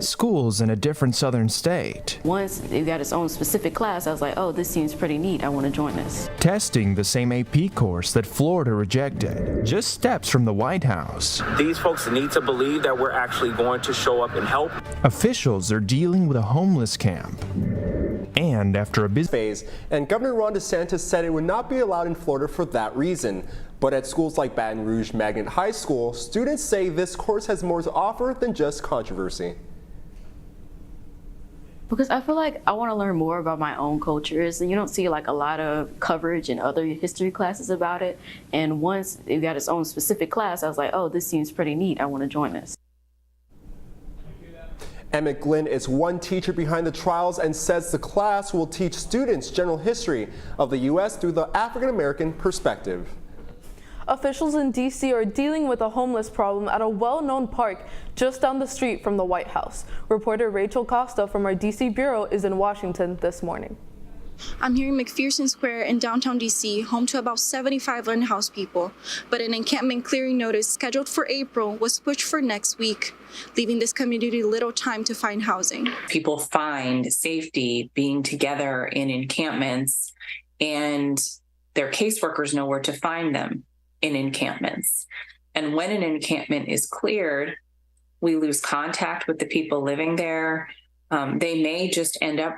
schools in a different southern state. Once it got its own specific class, I was like, oh, this seems pretty neat. I want to join this. Testing the same AP course that Florida rejected, just steps from the White House. These folks need to believe that we're actually going to show up and help. Officials are dealing with a homeless camp. And after a busy phase, and Governor Ron DeSantis said it would not be allowed in Florida for that reason. But at schools like Baton Rouge Magnet High School, students say this course has more to offer than just controversy. Because I feel like I want to learn more about my own cultures, and you don't see like a lot of coverage in other history classes about it. And once it got its own specific class, I was like, oh, this seems pretty neat. I want to join this. Emmett Glynn is one teacher behind the trials and says the class will teach students general history of the U.S. through the African-American perspective. Officials in D.C. are dealing with a homeless problem at a well-known park just down the street from the White House. Reporter Rachel Costa from our D.C. Bureau is in Washington this morning. I'm here in McPherson Square in downtown D.C., home to about 75 unhoused people. But an encampment clearing notice scheduled for April was pushed for next week, leaving this community little time to find housing. People find safety being together in encampments, and their caseworkers know where to find them in encampments. And when an encampment is cleared, we lose contact with the people living there. They may just end up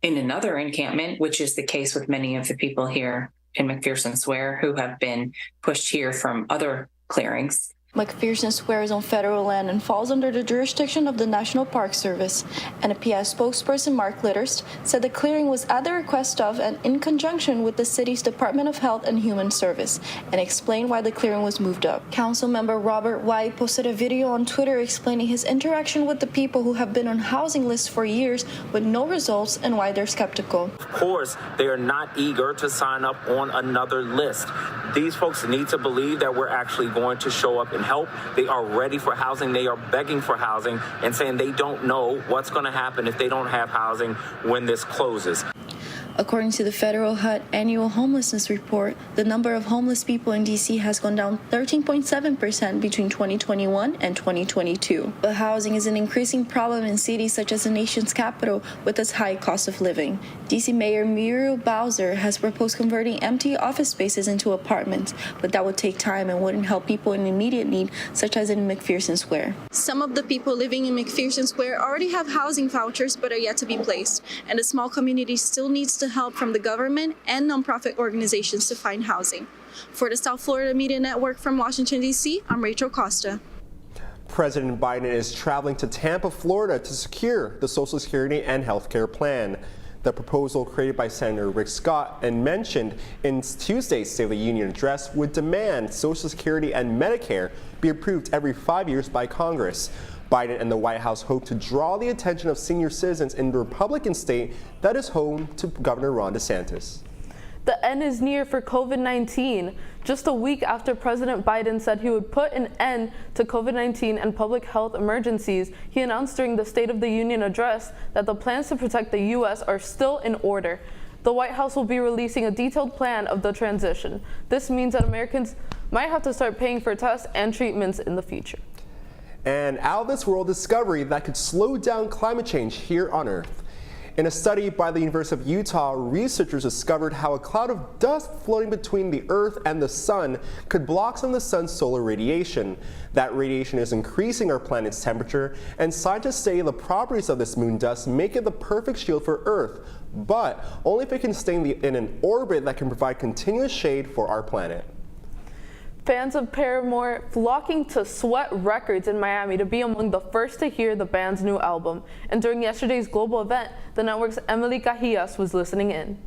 in another encampment, which is the case with many of the people here in McPherson Square who have been pushed here from other clearings. McPherson Square is on federal land and falls under the jurisdiction of the National Park Service. NPS spokesperson Mark Litterst said the clearing was at the request of and in conjunction with the city's Department of Health and Human Service, and explained why the clearing was moved up. Councilmember Robert White posted a video on Twitter explaining his interaction with the people who have been on housing lists for years with no results and why they're skeptical. Of course, they are not eager to sign up on another list. These folks need to believe that we're actually going to show up and help. They are ready for housing. They are begging for housing and saying they don't know what's going to happen if they don't have housing when this closes. According to the federal HUD annual homelessness report, the number of homeless people in D.C. has gone down 13.7% between 2021 and 2022. But housing is an increasing problem in cities such as the nation's capital with its high cost of living. D.C. Mayor Muriel Bowser has proposed converting empty office spaces into apartments, but that would take time and wouldn't help people in immediate need, such as in McPherson Square. Some of the people living in McPherson Square already have housing vouchers but are yet to be placed, and the small community still needs to help from the government and nonprofit organizations to find housing. For the South Florida Media Network from Washington, D.C., I'm Rachel Costa. President Biden is traveling to Tampa, Florida to secure the Social Security and health care plan. The proposal created by Senator Rick Scott and mentioned in Tuesday's State of the Union address would demand Social Security and Medicare be approved every 5 years by Congress. Biden and the White House hope to draw the attention of senior citizens in the Republican state that is home to Governor Ron DeSantis. The end is near for COVID-19. Just a week after President Biden said he would put an end to COVID-19 and public health emergencies, he announced during the State of the Union address that the plans to protect the U.S. are still in order. The White House will be releasing a detailed plan of the transition. This means that Americans might have to start paying for tests and treatments in the future. An out-of-this-world discovery that could slow down climate change here on Earth. In a study by the University of Utah, researchers discovered how a cloud of dust floating between the Earth and the Sun could block some of the Sun's solar radiation. That radiation is increasing our planet's temperature, and scientists say the properties of this moon dust make it the perfect shield for Earth, but only if it can stay in an orbit that can provide continuous shade for our planet. Fans of Paramore flocking to Sweat Records in Miami to be among the first to hear the band's new album. And during yesterday's global event, the network's Emily Cajias was listening in.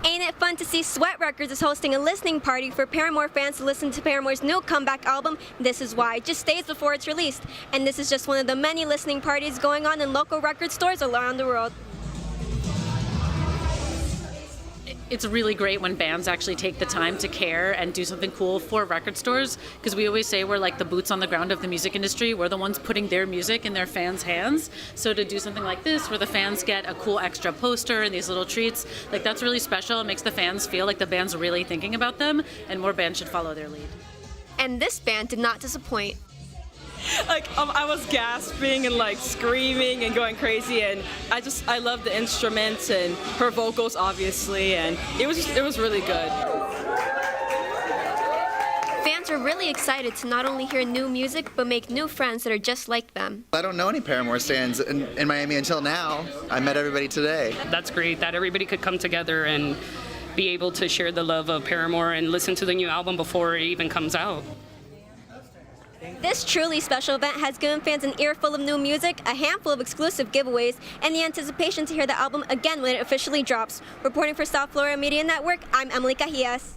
Ain't it fun to see Sweat Records is hosting a listening party for Paramore fans to listen to Paramore's new comeback album, This Is Why, just days before it's released. And this is just one of the many listening parties going on in local record stores around the world. It's really great when bands actually take the time to care and do something cool for record stores, because we always say we're like the boots on the ground of the music industry. We're the ones putting their music in their fans' hands. So to do something like this where the fans get a cool extra poster and these little treats, like that's really special. It makes the fans feel like the band's really thinking about them, and more bands should follow their lead. And this band did not disappoint. I was gasping and like screaming and going crazy, and I love the instruments and her vocals obviously, and it was really good. Fans are really excited to not only hear new music, but make new friends that are just like them. I don't know any Paramore stands in Miami until now. I met everybody today. That's great that everybody could come together and be able to share the love of Paramore and listen to the new album before it even comes out. This truly special event has given fans an earful of new music, a handful of exclusive giveaways, and the anticipation to hear the album again when it officially drops. Reporting for South Florida Media Network, I'm Emily Cajias.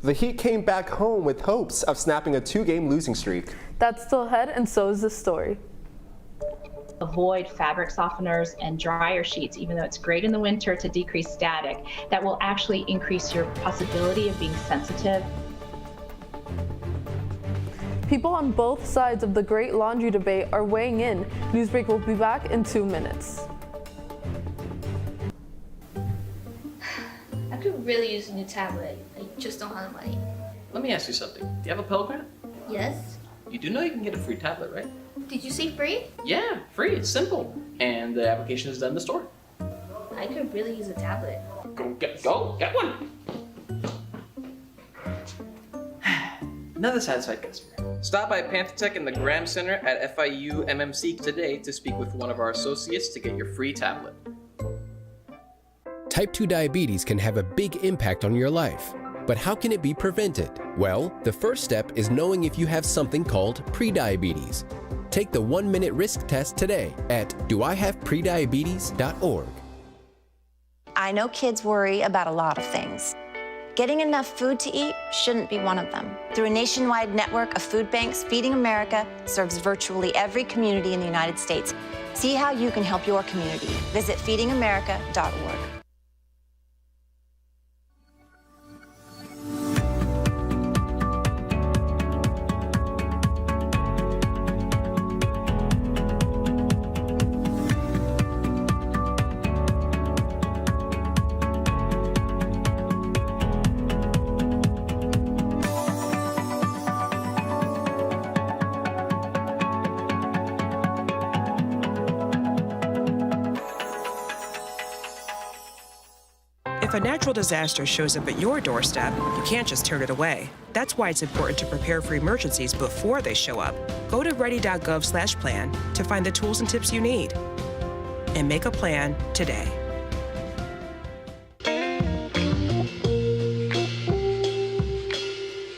The Heat came back home with hopes of snapping a 2-game losing streak. That's still ahead, and so is this story. Avoid fabric softeners and dryer sheets, even though it's great in the winter to decrease static. That will actually increase your possibility of being sensitive. People on both sides of the great laundry debate are weighing in. Newsbreak will be back in 2 minutes. I could really use a new tablet. I just don't have the money. Let me ask you something. Do you have a Pell Grant? Yes? You do know you can get a free tablet, right? Did you say free? Yeah, free. It's simple. And the application is done in the store. I could really use a tablet. Go get one. Another satisfied customer. Stop by Panthertech in the Graham Center at FIU MMC today to speak with one of our associates to get your free tablet. Type 2 diabetes can have a big impact on your life. But how can it be prevented? Well, the first step is knowing if you have something called prediabetes. Take the 1-minute risk test today at doihaveprediabetes.org. I know kids worry about a lot of things. Getting enough food to eat shouldn't be one of them. Through a nationwide network of food banks, Feeding America serves virtually every community in the United States. See how you can help your community. Visit feedingamerica.org. If a natural disaster shows up at your doorstep, you can't just turn it away. That's why it's important to prepare for emergencies before they show up. Go to ready.gov/plan to find the tools and tips you need. And make a plan today.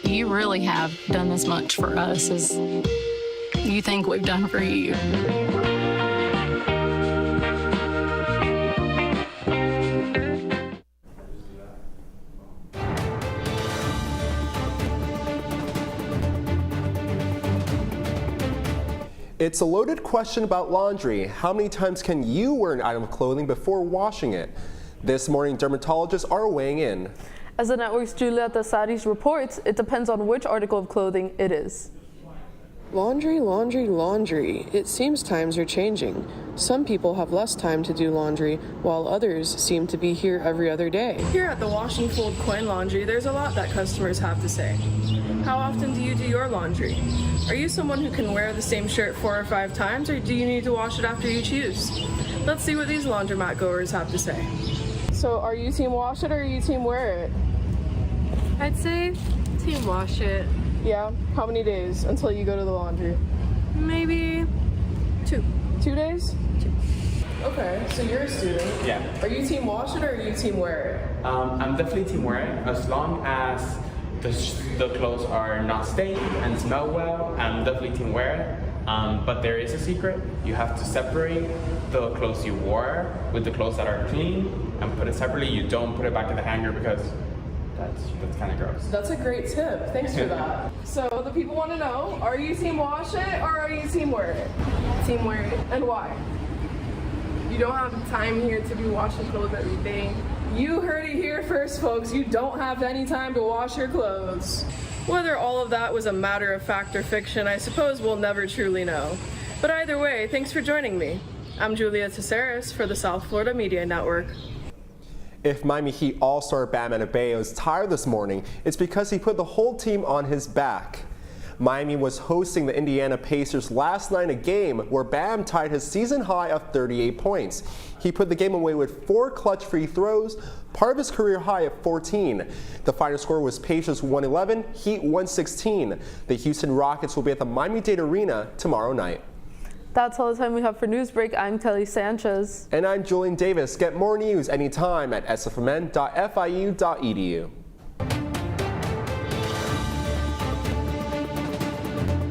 You really have done as much for us as you think we've done for you. It's a loaded question about laundry. How many times can you wear an item of clothing before washing it? This morning, dermatologists are weighing in. As the network's Julia Tasaris reports, it depends on which article of clothing it is. Laundry, laundry, laundry. It seems times are changing. Some people have less time to do laundry, while others seem to be here every other day. Here at the Wash and Fold Coin Laundry, there's a lot that customers have to say. How often do you do your laundry? Are you someone who can wear the same shirt 4 or 5 times, or do you need to wash it after each use? Let's see what these laundromat goers have to say. So are you team wash it or are you team wear it? I'd say team wash it. Yeah? How many days until you go to the laundry? Maybe 2. 2 days? 2. Okay, so you're a student. Yeah. Are you team wash it or are you team wear it? I'm definitely team wear it. As long as the clothes are not stained and smell well, I'm definitely team wear it. But there is a secret. You have to separate the clothes you wore with the clothes that are clean and put it separately. You don't put it back in the hanger because that's kind of gross. That's a great tip. Thanks for that. So the people want to know, are you team wash it or are you team wear it? Team wear it. And why? You don't have time here to be washing clothes every day. You heard it here first, folks. You don't have any time to wash your clothes. Whether all of that was a matter of fact or fiction, I suppose we'll never truly know. But either way, thanks for joining me. I'm Julia Tasaris for the South Florida Media Network. If Miami Heat All-Star Bam Adebayo is tired this morning, it's because he put the whole team on his back. Miami was hosting the Indiana Pacers last night, a game where Bam tied his season high of 38 points. He put the game away with 4 clutch free throws, part of his career high of 14. The final score was Pacers 111, Heat 116. The Houston Rockets will be at the Miami-Dade Arena tomorrow night. That's all the time we have for Newsbreak. I'm Kelly Sanchez. And I'm Julian Davis. Get more news anytime at sfmn.fiu.edu.